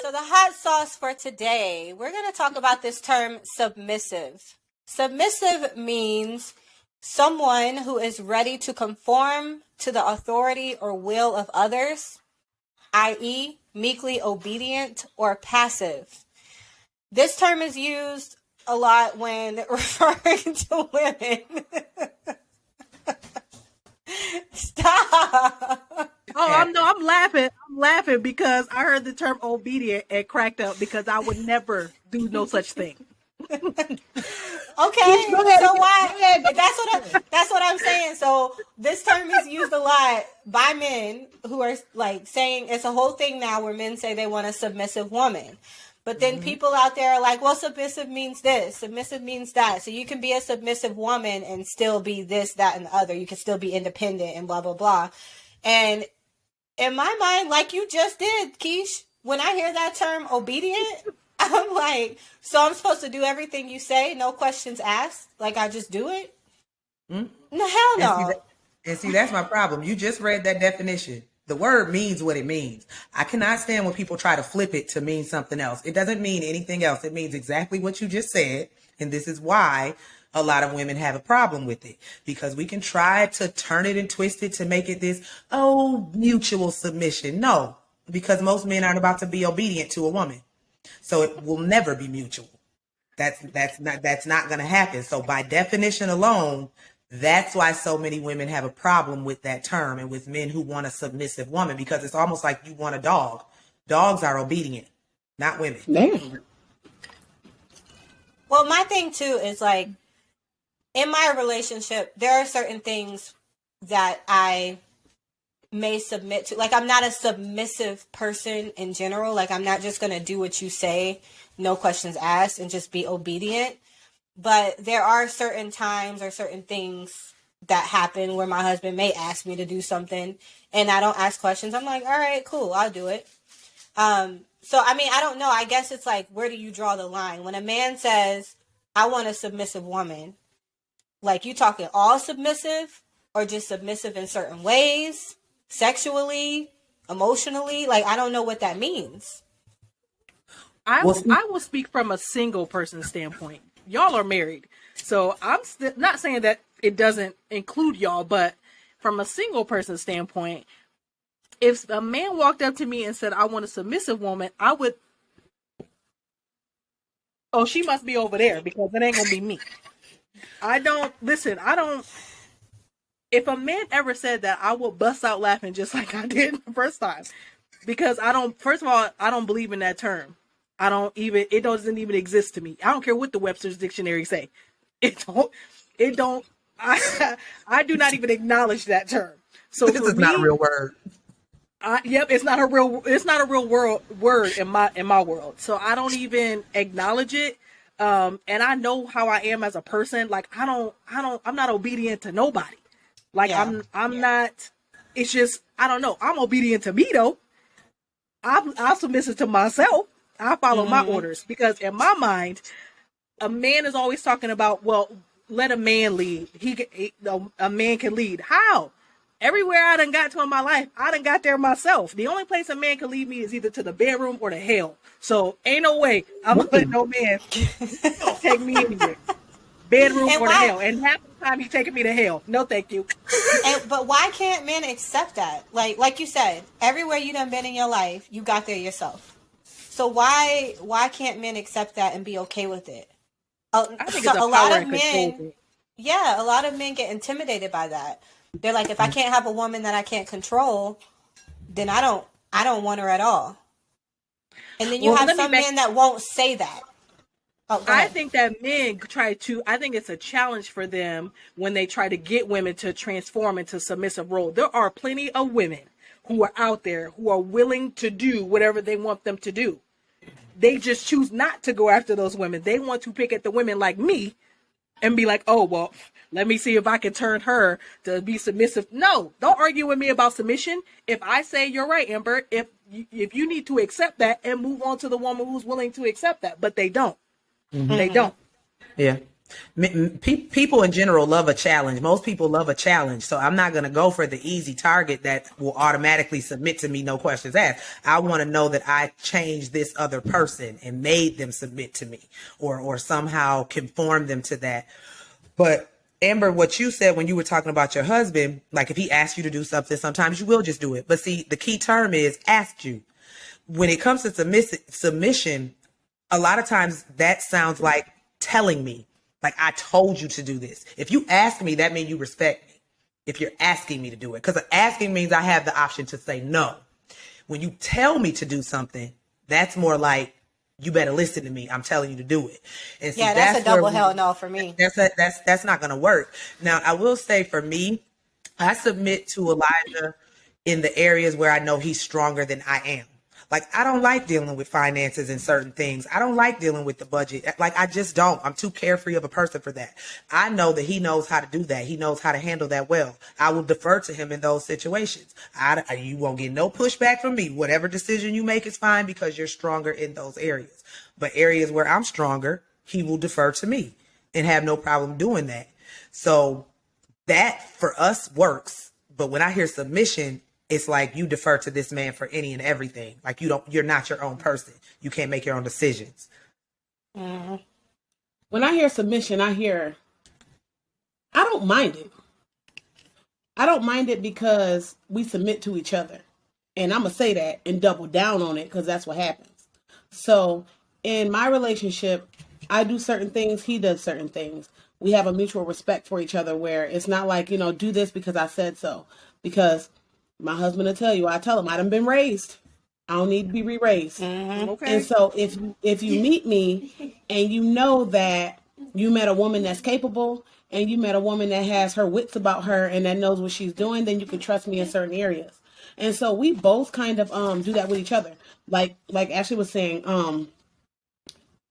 So the hot sauce for today, we're going to talk about this term submissive. Submissive means someone who is ready to conform to the authority or will of others, i.e., meekly obedient or passive. This term is used a lot when referring to women. Stop. Oh, I'm laughing. I'm laughing because I heard the term obedient and cracked up because I would never do no such thing. Okay, so why? That's what I'm saying. So this term is used a lot by men who are like saying it's a whole thing now where men say they want a submissive woman. But then people out there are like, well, submissive means this, submissive means that. So you can be a submissive woman and still be this, that, and the other. You can still be independent and blah, blah, blah. And in my mind, like you just did, Keish, when I hear that term obedient, I'm like, so I'm supposed to do everything you say, no questions asked? Like I just do it? No, hell no. And see, that's my problem. You just read that definition. The word means what it means. I cannot stand when people try to flip it to mean something else. It doesn't mean anything else. It means exactly what you just said. And this is why a lot of women have a problem with it, because we can try to turn it and twist it to make it this, mutual submission. No, because most men aren't about to be obedient to a woman. So it will never be mutual. That's not going to happen. So by definition alone, that's why so many women have a problem with that term and with men who want a submissive woman, because it's almost like you want a dog. Dogs are obedient, not women. Damn. Well, my thing too is like, in my relationship, there are certain things that I may submit to. Like, I'm not a submissive person in general. Like, I'm not just going to do what you say, no questions asked, and just be obedient. But there are certain times or certain things that happen where my husband may ask me to do something and I don't ask questions. I'm like, all right, cool, I'll do it. So, I mean, I don't know. I guess it's like, where do you draw the line? When a man says, I want a submissive woman, like, you talking all submissive or just submissive in certain ways, sexually, emotionally? Like, I don't know what that means. I will speak from a single person standpoint. Y'all are married. So I'm not saying that it doesn't include y'all, but from a single person standpoint, if a man walked up to me and said, I want a submissive woman, I would, she must be over there because it ain't going to be me. If a man ever said that, I will bust out laughing just like I did the first time. Because first of all, I don't believe in that term. It doesn't even exist to me. I don't care what the Webster's dictionary say. I do not even acknowledge that term. So this is not a real word. It's not a real word in my world. So I don't even acknowledge it. And I know how I am as a person. Like I'm not obedient to nobody. Like yeah. I'm not, it's just, I don't know. I'm obedient to me though. I'm submissive to myself. I follow my orders because in my mind, a man is always talking about, well, let a man lead. A man can lead. How? Everywhere I done got to in my life, I done got there myself. The only place a man can lead me is either to the bedroom or to hell. So ain't no way I'm gonna let no man take me anywhere. Bedroom or to hell. And half the time he's taking me to hell. No, thank you. But why can't men accept that? Like you said, everywhere you done been in your life, you got there yourself. So why can't men accept that and be okay with it? I think it's a lot of men. Yeah, a lot of men get intimidated by that. They're like, if I can't have a woman that I can't control, then I don't want her at all. And then you have some men that won't say that. I think that men I think it's a challenge for them when they try to get women to transform into submissive role. There are plenty of women who are out there who are willing to do whatever they want them to do. They just choose not to go after those women. They want to pick at the women like me and be like, oh, well, let me see if I can turn her to be submissive. No, don't argue with me about submission. If I say you're right, Amber, if you need to accept that and move on to the woman who's willing to accept that, but they don't. Mm-hmm. They don't. Yeah. People in general love a challenge. Most people love a challenge. So I'm not going to go for the easy target that will automatically submit to me, no questions asked. I want to know that I changed this other person and made them submit to me, or somehow conform them to that. But Amber, what you said when you were talking about your husband, like if he asked you to do something, sometimes you will just do it. But see, the key term is asked you. When it comes to submission, a lot of times that sounds like telling me, like I told you to do this. If you ask me, that means you respect me. If you're asking me to do it, because asking means I have the option to say no. When you tell me to do something, that's more like you better listen to me. I'm telling you to do it. And see, Yeah, that's a double hell no for me. That's not going to work. Now, I will say for me, I submit to Elijah in the areas where I know he's stronger than I am. Like, I don't like dealing with finances and certain things. I don't like dealing with the budget. Like, I just don't. I'm too carefree of a person for that. I know that he knows how to do that. He knows how to handle that well. I will defer to him in those situations. You won't get no pushback from me. Whatever decision you make is fine because you're stronger in those areas. But areas where I'm stronger, he will defer to me and have no problem doing that. So that for us works. But when I hear submission, it's like you defer to this man for any and everything. Like you're not your own person. You can't make your own decisions. Mm-hmm. When I hear submission, I don't mind it. I don't mind it because we submit to each other. And I'm going to say that and double down on it because that's what happens. So in my relationship, I do certain things. He does certain things. We have a mutual respect for each other where it's not like, do this because I said so. Because my husband will tell you, I tell him I done been raised. I don't need to be re-raised. Mm-hmm. Okay. And so if you meet me and you know that you met a woman that's capable and you met a woman that has her wits about her and that knows what she's doing, then you can trust me in certain areas. And so we both kind of do that with each other. Like Ashley was saying,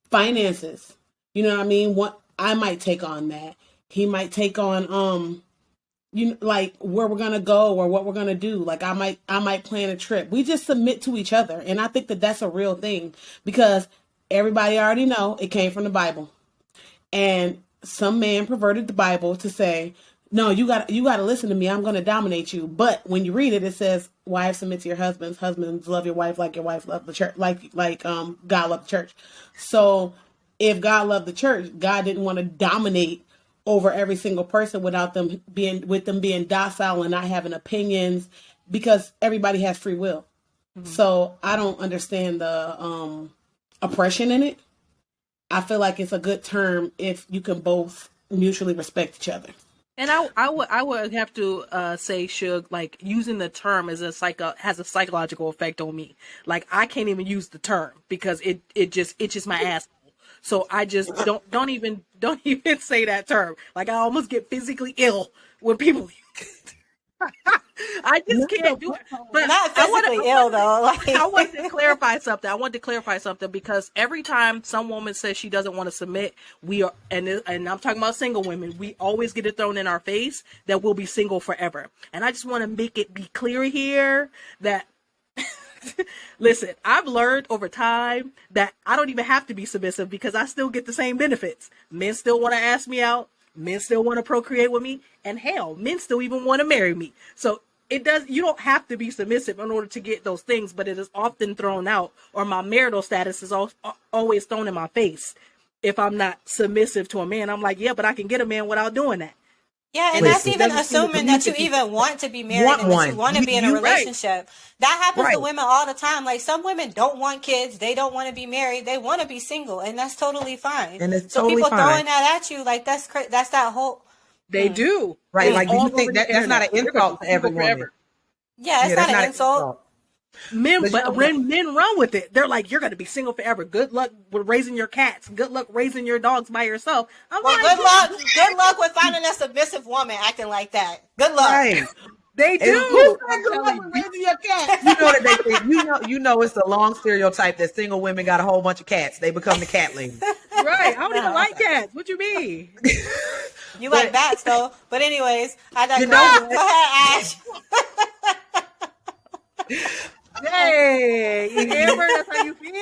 finances. You know what I mean? What I might take on that. He might take on like where we're gonna go or what we're gonna do. Like I might plan a trip. We just submit to each other, and I think that that's a real thing because everybody already know it came from the Bible, and some man perverted the Bible to say, no, you got to listen to me. I'm gonna dominate you. But when you read it, it says, wives submit to your husbands. Husbands love your wife like your wife loved the church, like God loved the church. So if God loved the church, God didn't want to dominate over every single person without them being docile and not having opinions, because everybody has free will. Mm-hmm. So I don't understand the oppression in it. I feel like it's a good term if you can both mutually respect each other. And I would have to say, Suge, like using the term has a psychological effect on me. Like I can't even use the term because it just itches my ass. So I just don't even say that term. Like I almost get physically ill when people. I just can't do it. But not physically ill though. Like. I want to clarify something because every time some woman says she doesn't want to submit, we are, and I'm talking about single women. We always get it thrown in our face that we'll be single forever. And I just want to make it be clear here that. Listen, I've learned over time that I don't even have to be submissive because I still get the same benefits. Men still want to ask me out. Men still want to procreate with me. And hell, men still even want to marry me. So you don't have to be submissive in order to get those things, but it is often thrown out, or my marital status is always thrown in my face. If I'm not submissive to a man, I'm like, yeah, but I can get a man without doing that. Yeah, and that's even assuming that you even want to be married and that you want to be in a relationship. Right. That happens to women all the time. Like some women don't want kids, they don't want to be married, they want to be single, and that's totally fine. And it's totally people throwing that at you, like that's that whole. They do, right? Like, do you think that's not an insult to every woman? Yeah, it's not an insult. Men run with it. They're like, you're going to be single forever. Good luck with raising your cats. Good luck raising your dogs by yourself. Good luck with finding a submissive woman acting like that. Good luck. Right. They do. Good luck with raising your cats. You know that they think, you know it's a long stereotype that single women got a whole bunch of cats. They become the cat lady. Right. I don't even like cats. What you mean? You like bats though. But anyways, I digress. Go ahead, Ash. Hey, Amber, that's how you feel.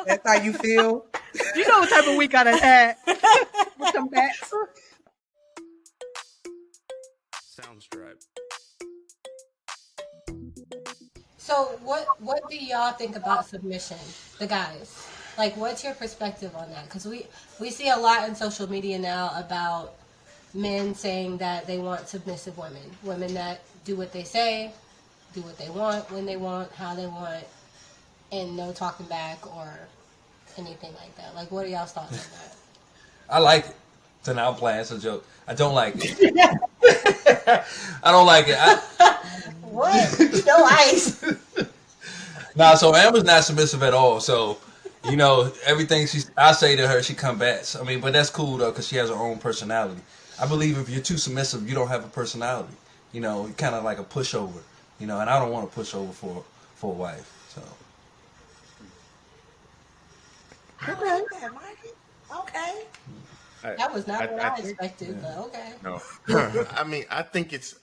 That's how you feel. You know what type of week I done had. With them bats. Soundstripe. So what do y'all think about submission, the guys? Like, what's your perspective on that? Because we see a lot in social media now about men saying that they want submissive women that do what they say, do what they want, when they want, how they want, and no talking back or anything like that. Like, what are y'all's thoughts on that? I like it. So now I'm playing. It's a joke. I don't like it. I don't like it. What? No ice. Nah, so Amber's not submissive at all. So, you know, everything I say to her, she combats. I mean, but that's cool though, because she has her own personality. I believe if you're too submissive, you don't have a personality. You know, you're kind of like a pushover. You know, and I don't want to push over for a wife. So. Okay, okay. That was not what I expected, but okay. No, I mean, I think it's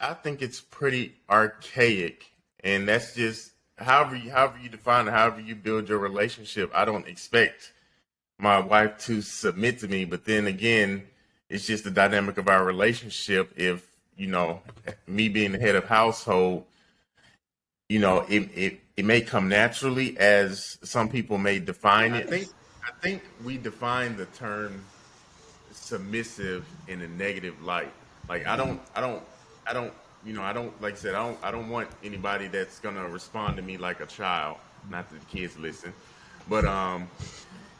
pretty archaic, and that's just however you define it, however you build your relationship. I don't expect my wife to submit to me, but then again, it's just the dynamic of our relationship. If you know, me being the head of household, you know, it may come naturally, as some people may define it. I think we define the term submissive in a negative light. Like I don't you know, I don't, like I said, I don't want anybody that's gonna respond to me like a child. Not that the kids listen, but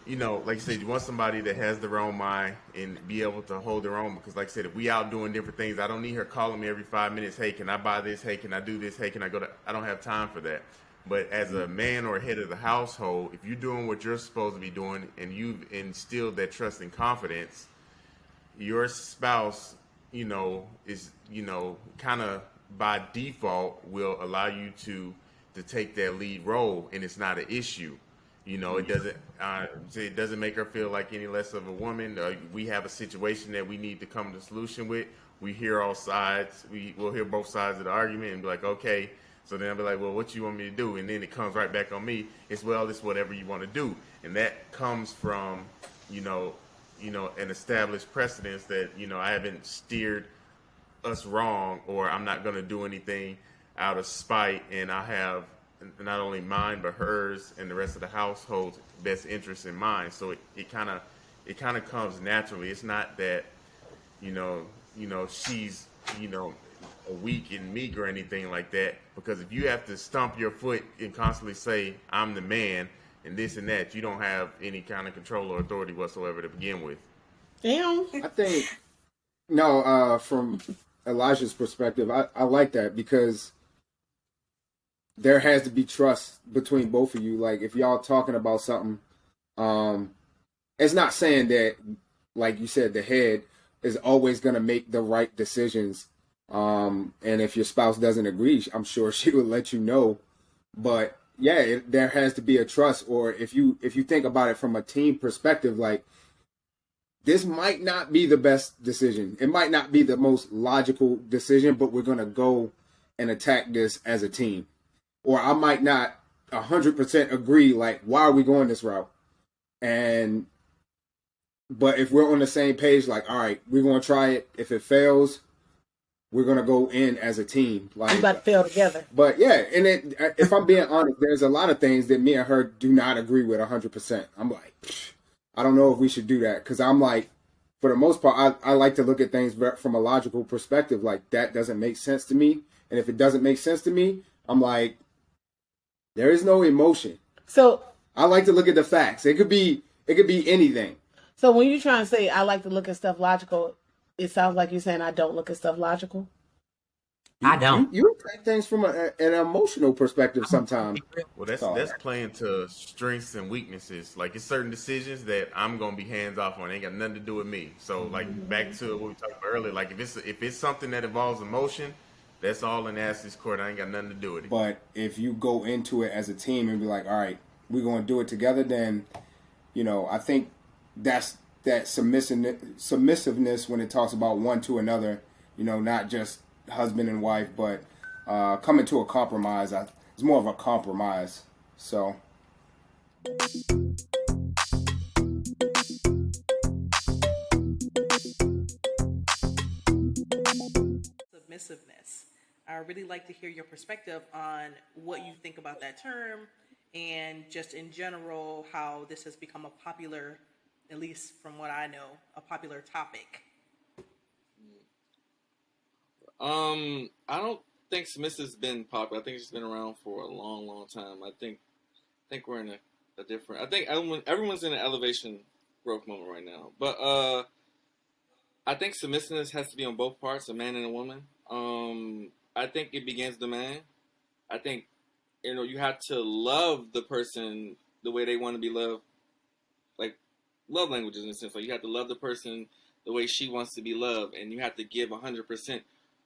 you know, like I said, you want somebody that has their own mind and be able to hold their own. Because like I said, if we out doing different things, I don't need her calling me every 5 minutes. Hey, can I buy this? Hey, can I do this? Hey, can I go to? I don't have time for that. But as a man or head of the household, if you're doing what you're supposed to be doing and you've instilled that trust and confidence, your spouse, you know, is, you know, kind of by default will allow you to take that lead role, and it's not an issue. You know, it doesn't make her feel like any less of a woman. We have a situation that we need to come to a solution with. We hear all sides. We'll hear both sides of the argument and be like, okay. So then I'll be like, well, what you want me to do? And then it comes right back on me. It's, well, it's whatever you want to do. And that comes from, you know, an established precedence that, you know, I haven't steered us wrong, or I'm not going to do anything out of spite. And I have not only mine, but hers and the rest of the household's best interest in mind. So it kind of comes naturally. It's not that, you know, she's, you know, a weak and meek or anything like that. Because if you have to stomp your foot and constantly say, I'm the man, and this and that, you don't have any kind of control or authority whatsoever to begin with. Damn. I think, no, from Elijah's perspective, I like that, because there has to be trust between both of you. Like, if y'all talking about something, it's not saying that, like you said, the head is always going to make the right decisions. And if your spouse doesn't agree, I'm sure she will let you know. But yeah, there has to be a trust. Or if you think about it from a team perspective, like, this might not be the best decision. It might not be the most logical decision, but we're going to go and attack this as a team. Or I might not 100% agree, like, why are we going this route? But if we're on the same page, like, all right, we're going to try it. If it fails, we're going to go in as a team. Like, We about to fail together. but yeah, and if I'm being honest, there's a lot of things that me and her do not agree with 100%. I'm like, I don't know if we should do that, because I'm like, for the most part, I like to look at things from a logical perspective. Like, that doesn't make sense to me, and if it doesn't make sense to me, I'm like, there is no emotion. So I like to look at the facts. It could be anything. So when you're trying to say I like to look at stuff logical, it sounds like you're saying I don't look at stuff logical. I don't. You take things from an emotional perspective sometimes. Well, that's playing to strengths and weaknesses. Like, it's certain decisions that I'm gonna be hands off on. It ain't got nothing to do with me. So, like, back to what we talked about earlier. Like, if it's something that involves emotion, that's all in Ashley's court. I ain't got nothing to do with it. But if you go into it as a team and be like, all right, we're gonna do it together, then, you know, I think that's that submissiveness when it talks about one to another. You know, not just husband and wife, but coming to a compromise. It's more of a compromise. So submissiveness. I really like to hear your perspective on what you think about that term and just in general how this has become a popular, at least from what I know, a popular topic. I don't think submissive's been popular. I think it's been around for a long, long time. I think we're in a different. I think everyone's in an elevation growth moment right now. But I think submissiveness has to be on both parts, a man and a woman. I think it begins with the man. I think you have to love the person the way they want to be loved, like love languages in a sense. Like you have to love the person the way she wants to be loved, and you have to give 100%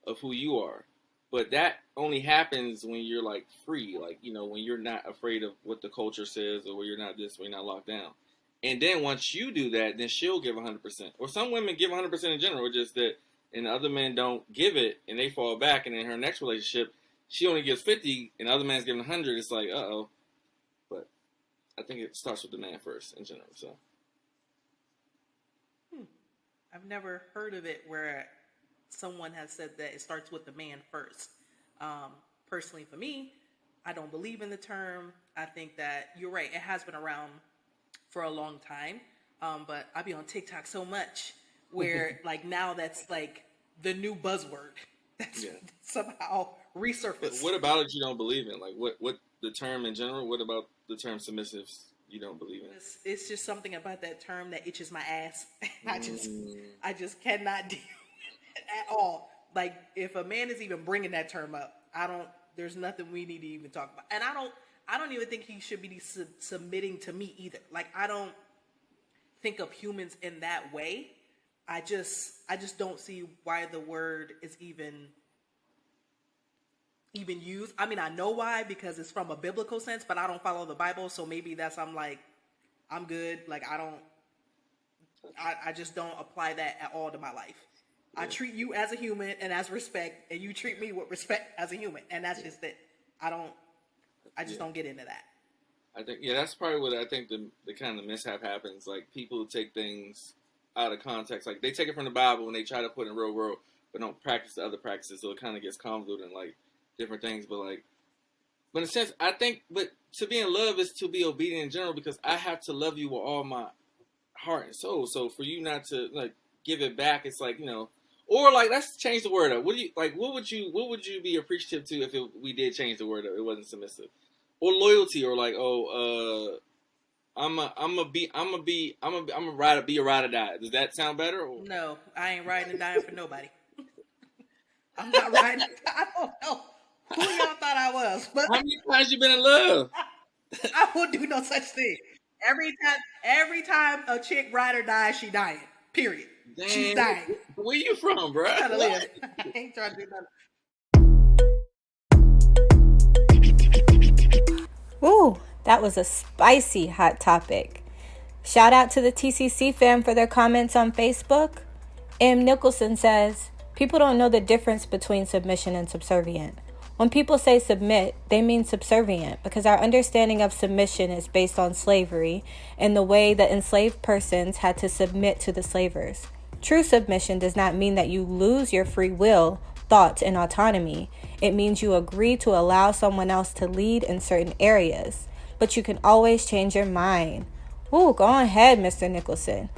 of who you are. But that only happens when you're like free, like when you're not afraid of what the culture says, or when you're not when you're not locked down. And then once you do that, then she'll give 100%. Or some women give 100% in general, just that, and the other men don't give it, and they fall back. And in her next relationship, she only gives 50, and the other man's giving 100. It's like, uh-oh. But I think it starts with the man first in general. So I've never heard of it where someone has said that it starts with the man first. Personally, for me, I don't believe in the term. I think that you're right. It has been around for a long time. But I be on TikTok so much where like now that's like the new buzzword that's somehow resurfaced. But what about it you don't believe in? Like what the term in general? What about the term submissives you don't believe in? It's just something about that term that itches my ass. I just cannot deal with it at all. Like if a man is even bringing that term up, there's nothing we need to even talk about. And I don't even think he should be submitting to me either. Like I don't think of humans in that way. I just don't see why the word is even used. I mean, I know why, because it's from a biblical sense, but I don't follow the Bible, so maybe that's I'm good. Like I just don't apply that at all to my life. I treat you as a human and as respect, and you treat me with respect as a human, and that's just it. I just don't get into that. I think that's probably what I think the kind of mishap happens. Like people who take things out of context, like they take it from the Bible and they try to put it in real world, but don't practice the other practices, so it kind of gets convoluted and like different things. But in a sense, I think, but to be in love is to be obedient in general, because I have to love you with all my heart and soul. So for you not to like give it back, it's like or like let's change the word up. What would you be appreciative to if we did change the word up? It wasn't submissive. Or loyalty, or like, I'm a be a ride or die. Does that sound better? Or? No, I ain't riding and dying for nobody. I'm not riding. I don't know who y'all thought I was, but how many times you been in love? I won't do no such thing. Every time a chick ride or die, she dying. Period. Dang, she's dying. Where you from, bro? I ain't trying to do nothing. Ooh, that was a spicy hot topic. Shout out to the TCC fam for their comments on Facebook. M. Nicholson says, people don't know the difference between submission and subservient. When people say submit, they mean subservient, because our understanding of submission is based on slavery and the way that enslaved persons had to submit to the slavers. True submission does not mean that you lose your free will, thoughts, and autonomy. It means you agree to allow someone else to lead in certain areas, but you can always change your mind. Ooh, go ahead, Mr. Nicholson.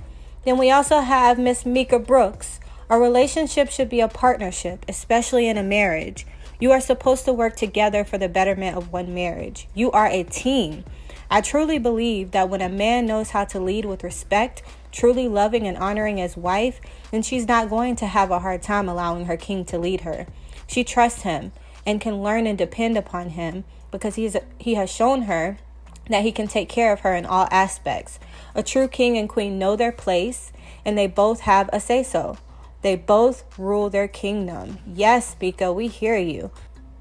Then we also have Miss Mika Brooks. A relationship should be a partnership, especially in a marriage. You are supposed to work together for the betterment of one marriage. You are a team. I truly believe that when a man knows how to lead with respect, truly loving and honoring his wife, then she's not going to have a hard time allowing her king to lead her. She trusts him and can learn and depend upon him because he has shown her that he can take care of her in all aspects. A true king and queen know their place, and they both have a say-so. They both rule their kingdom. Yes, Bika, we hear you.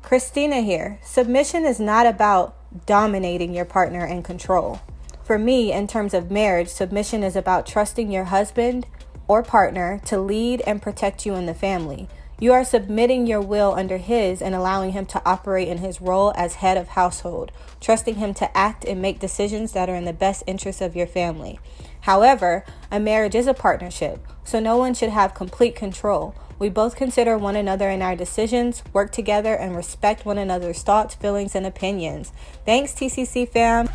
Christina here. Submission is not about dominating your partner and control. For me, in terms of marriage, submission is about trusting your husband or partner to lead and protect you in the family. You are submitting your will under his and allowing him to operate in his role as head of household, trusting him to act and make decisions that are in the best interest of your family. However, a marriage is a partnership, so no one should have complete control. We both consider one another in our decisions, work together, and respect one another's thoughts, feelings, and opinions. Thanks, TCC fam.